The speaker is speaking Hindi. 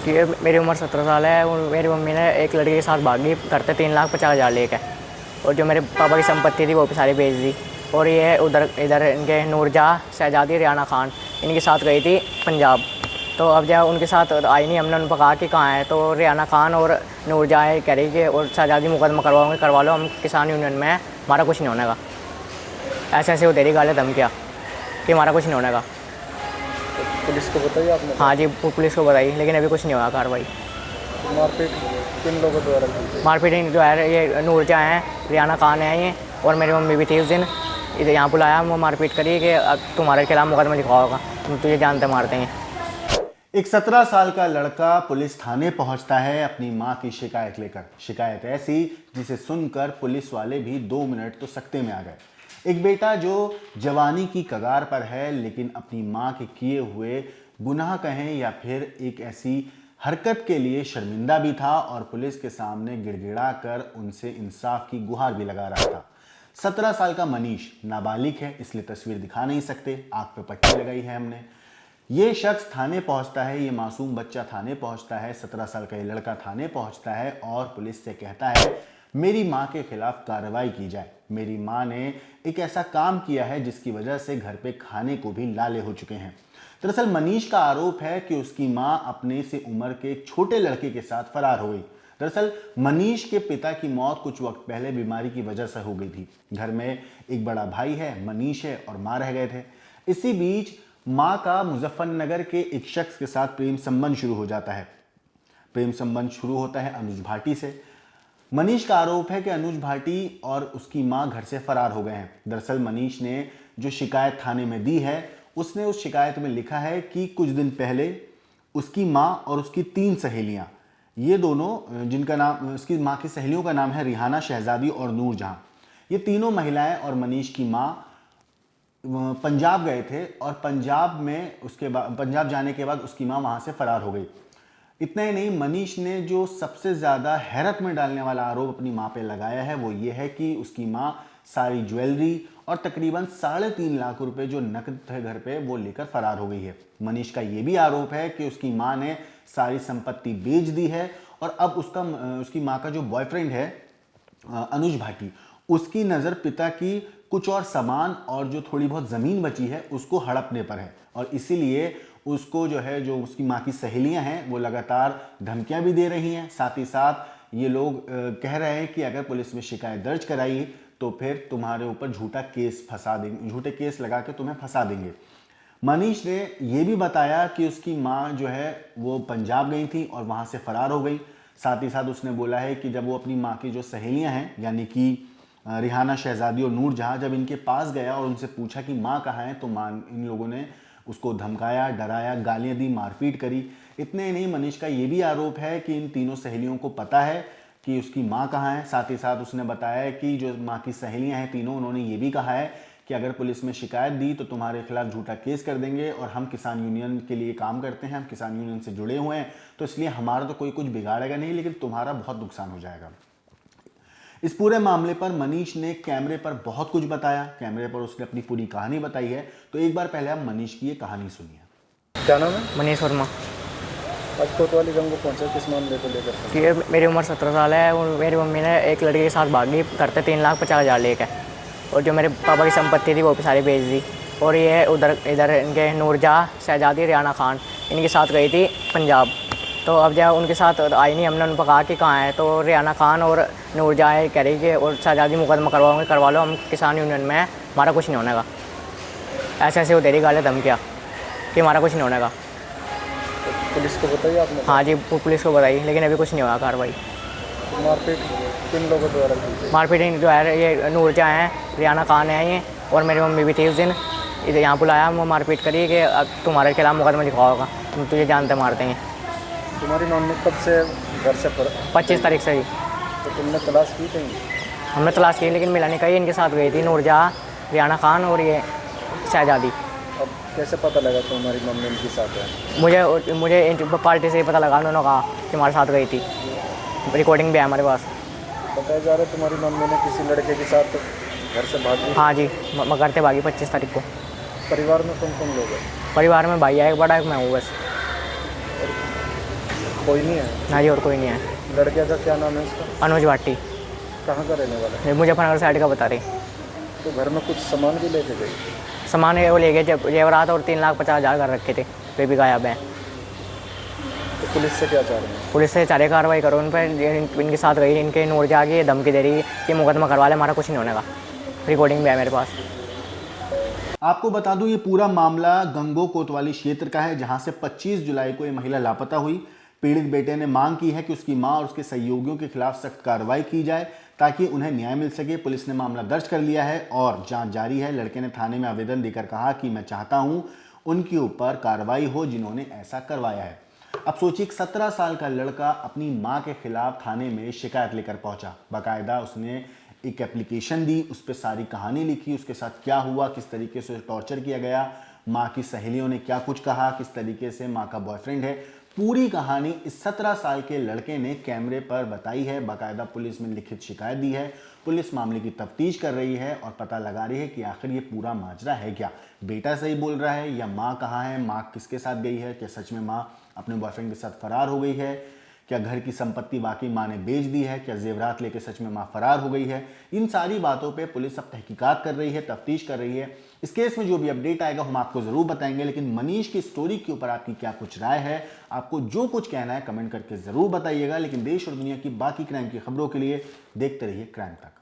कि मेरी उम्र 17 साल है और मेरी मम्मी ने एक लड़के के साथ भागी, करते 3,50,000 लेके, और जो मेरे पापा की संपत्ति थी वो भी सारी बेच दी। और ये इधर इनके नूरजहाँ, शहजादी, रियाना खान इनके साथ गई थी पंजाब। तो अब जब उनके साथ आई नहीं, हमने उनको कहा कि कहाँ है, तो रियाना खान और नूरजहाँ कह रही कि और शहजादी मुकदमा करवाओगे करवा लो, हम किसान यूनियन में हैं, हमारा कुछ नहीं होने का। ऐसे ऐसे वो दे रही गाली धमकियाँ कि हमारा कुछ नहीं होने का। पुलिस को बताइए आपने? हाँ जी, पुलिस को बताई, लेकिन अभी कुछ नहीं हुआ कार्रवाई। मारपीट किन लोगों द्वारा की? मारपीट जो है ये नूरजहाँ हैं, रियाना खान है ये, और मेरी मम्मी भी थी उस दिन। इधर यहाँ बुलाया, वो मारपीट करी कि अब तुम्हारे खिलाफ मुकदमा लिखा होगा, तुम तुझे जानते मार देंगे। एक 17 साल का लड़का पुलिस थाने पहुंचता है अपनी मां की शिकायत लेकर। शिकायत ऐसी जिसे सुनकर पुलिस वाले भी 2 मिनट तो सकते में आ गए। एक बेटा जो जवानी की कगार पर है, लेकिन अपनी मां के किए हुए गुनाह कहें या फिर एक ऐसी हरकत के लिए शर्मिंदा भी था और पुलिस के सामने गिड़गिड़ा कर उनसे इंसाफ की गुहार भी लगा रहा था। 17 साल का मनीष नाबालिग है, इसलिए तस्वीर दिखा नहीं सकते, आंख पे पट्टी लगाई है हमने। ये शख्स थाने पहुंचता है, ये मासूम बच्चा थाने पहुंचता है, 17 साल का ये लड़का थाने पहुंचता है और पुलिस से कहता है मेरी मां के खिलाफ कार्रवाई की जाए। मेरी मां ने एक ऐसा काम किया है जिसकी वजह से घर पे खाने को भी लाले हो चुके हैं। दरअसल मनीष का आरोप है कि उसकी मां अपने से उम्र के एक छोटे लड़के के साथ फरार हो गई। दरअसल मनीष के पिता की मौत कुछ वक्त पहले बीमारी की वजह से हो गई थी। घर में एक बड़ा भाई है, मनीष है, और मां रह गए थे। इसी बीच मां का मुजफ्फरनगर के एक शख्स के साथ प्रेम संबंध शुरू हो जाता है। प्रेम संबंध शुरू होता है अनुज भाटी से। मनीष का आरोप है कि अनुज भाटी और उसकी मां घर से फरार हो गए हैं। दरअसल मनीष ने जो शिकायत थाने में दी है, उसने उस शिकायत में लिखा है कि कुछ दिन पहले उसकी मां और उसकी 3 सहेलियां, ये दोनों, जिनका नाम, उसकी मां की सहेलियों का नाम है रिहाना, शहजादी और नूरजहां, ये तीनों महिलाएं और मनीष की मां पंजाब गए थे और पंजाब में उसके बाद पंजाब जाने के बाद उसकी मां वहां से फरार हो गई। इतना ही नहीं, मनीष ने जो सबसे ज़्यादा हैरत में डालने वाला आरोप अपनी मां पे लगाया है वो ये है कि उसकी मां सारी ज्वेलरी और तकरीबन 3.5 लाख रुपए जो नकद थे घर पे वो लेकर फरार हो गई है। मनीष का ये भी आरोप है कि उसकी मां ने सारी संपत्ति बेच दी है और अब उसकी मां का जो बॉयफ्रेंड है अनुज भाटी, उसकी नज़र पिता की कुछ और सामान और जो थोड़ी बहुत ज़मीन बची है उसको हड़पने पर है और इसीलिए उसको जो उसकी माँ की सहेलियां हैं वो लगातार धमकियां भी दे रही हैं। साथ ही साथ ये लोग कह रहे हैं कि अगर पुलिस में शिकायत दर्ज कराई तो फिर तुम्हारे ऊपर झूठा केस फंसा देंगे, झूठे केस लगा के तुम्हें फंसा देंगे। मनीष ने ये भी बताया कि उसकी माँ जो है वो पंजाब गई थी और वहाँ से फरार हो गई। साथ ही साथ उसने बोला है कि जब वो अपनी माँ की जो सहेलियाँ हैं यानी कि रिहाना, शहजादी और नूरजहां, जब इनके पास गया और उनसे पूछा कि माँ कहाँ है, तो माँ, इन लोगों ने उसको धमकाया, डराया, गालियाँ दी, मारपीट करी। इतने ही नहीं, मनीष का ये भी आरोप है कि इन तीनों सहेलियों को पता है कि उसकी माँ कहाँ है। साथ ही साथ उसने बताया कि जो माँ की सहेलियाँ हैं तीनों, उन्होंने ये भी कहा है कि अगर पुलिस में शिकायत दी तो तुम्हारे खिलाफ झूठा केस कर देंगे और हम किसान यूनियन के लिए काम करते हैं, हम किसान यूनियन से जुड़े हुए हैं, तो इसलिए हमारा तो कोई कुछ बिगाड़ेगा नहीं, लेकिन तुम्हारा बहुत नुकसान हो जाएगा। इस पूरे मामले पर मनीष ने कैमरे पर बहुत कुछ बताया, कैमरे पर उसने अपनी पूरी कहानी बताई है। तो एक बार पहले आप मनीष की ये कहानी सुनिए। क्या नाम है? मनीष वर्मा। आज कोतवाली गंज को पहुंचा, किस मामले को लेकर? कि मेरी उम्र 17 साल है और मेरी मम्मी ने एक लड़के के साथ भागी, करते 3,50,000 लेके, और जो मेरे पापा की संपत्ति थी वो भी सारी बेच दी। और ये इधर इनके नूरजहाँ, शहजादी, रियाना खान इनके साथ गई थी पंजाब। तो अब जब उनके साथ आई नहीं, हमने उनको कहा कि कहाँ है, तो रियाना खान और नूरजहाँ कह रही कि और शहजादी मुकदमा करवाओगे करवा लो, हम किसान यूनियन में हैं, हमारा कुछ नहीं होने का। ऐसे ऐसे वो दे रही गाली धमकियाँ कि हमारा कुछ नहीं होने का। पुलिस को बताइए आपने? हाँ जी, पुलिस को बताई, लेकिन अभी कुछ नहीं हुआ कार्रवाई। मारपीट किन लोगों द्वारा की? मारपीट जो है ये नूरजहाँ हैं, रियाना खान है ये, और मेरी मम्मी भी थी उस दिन। इधर यहाँ बुलाया, वो मारपीट करी कि अब तुम्हारे खिलाफ मुकदमा लिखा होगा, तुम तुझे जानते मार देंगे। तुम्हारी मम्मी कब से घर से 25 तारीख से ही। तो तुमने तलाश की कहीं? हमने तलाश की लेकिन मिला नहीं। कहीं इनके साथ गई थी नूरजहाँ, रियाना खान और ये शहजादी। अब कैसे पता लगा तुम्हारी मम्मी इनके साथ है? मुझे पार्टी से ही पता लगा, उन्होंने कहा कि हमारे साथ गई थी, रिकॉर्डिंग भी है हमारे पास। बताया जा रहा है तुम्हारी मम्मी ने किसी लड़के के साथ घर से भागी? हाँ जी, घर से भागी 25 तारीख को। परिवार में कौन कौन लोग हैं? परिवार में भाई है एक बड़ा, एक मैं हूँ बस। कोई नहीं है? ना जी, और कोई नहीं है। लड़के का क्या नाम है उसका? अनुज भाटी। कहाँ का रहने वाला है? ये मुजफ्फरनगर साइड का बता रही। तो घर में कुछ सामान भी लेके गई? सामान वो ले गए, जेवरात और 3,50,000 कर रखे थे, वे भी गायब हैं। तो पुलिस से क्या चाह रहे हैं? पुलिस से चारे कार्रवाई करो उन पर। इनके साथ गई, इनके नूर जा के धमकी दे रही है कि मुकदमा करवा ले, हमारा कुछ नहीं होने का। रिकॉर्डिंग भी है मेरे पास। आपको बता दूं, ये पूरा मामला गंगो कोतवाली क्षेत्र का है, जहां से 25 जुलाई को ये महिला लापता हुई। पीड़ित बेटे ने मांग की है कि उसकी मां और उसके सहयोगियों के खिलाफ सख्त कार्रवाई की जाए ताकि उन्हें न्याय मिल सके। पुलिस ने मामला दर्ज कर लिया है और जांच जारी है। लड़के ने थाने में आवेदन देकर कहा कि मैं चाहता हूं उनके ऊपर कार्रवाई हो जिन्होंने ऐसा करवाया है। अब सोचिए, 17 साल का लड़का अपनी मां के खिलाफ थाने में शिकायत लेकर पहुंचा। बाकायदा उसने एक एप्लीकेशन दी, उस पर सारी कहानी लिखी, उसके साथ क्या हुआ, किस तरीके से टॉर्चर किया गया, माँ की सहेलियों ने क्या कुछ कहा, किस तरीके से माँ का बॉयफ्रेंड है। पूरी कहानी इस 17 साल के लड़के ने कैमरे पर बताई है। बाकायदा पुलिस में लिखित शिकायत दी है। पुलिस मामले की तफ्तीश कर रही है और पता लगा रही है कि आखिर ये पूरा माजरा है क्या। बेटा सही बोल रहा है या माँ कहाँ है, माँ किसके साथ गई है, क्या सच में माँ अपने बॉयफ्रेंड के साथ फरार हो गई है, क्या घर की संपत्ति वाकई माँ ने बेच दी है, क्या जेवरात लेके सच में माँ फरार हो गई है। इन सारी बातों पे पुलिस अब तहकीकात कर रही है, तफ्तीश कर रही है। इस केस में जो भी अपडेट आएगा हम आपको जरूर बताएंगे। लेकिन मनीष की स्टोरी के ऊपर आपकी क्या कुछ राय है, आपको जो कुछ कहना है कमेंट करके जरूर बताइएगा। लेकिन देश और दुनिया की बाकी क्राइम की खबरों के लिए देखते रहिए क्राइम तक।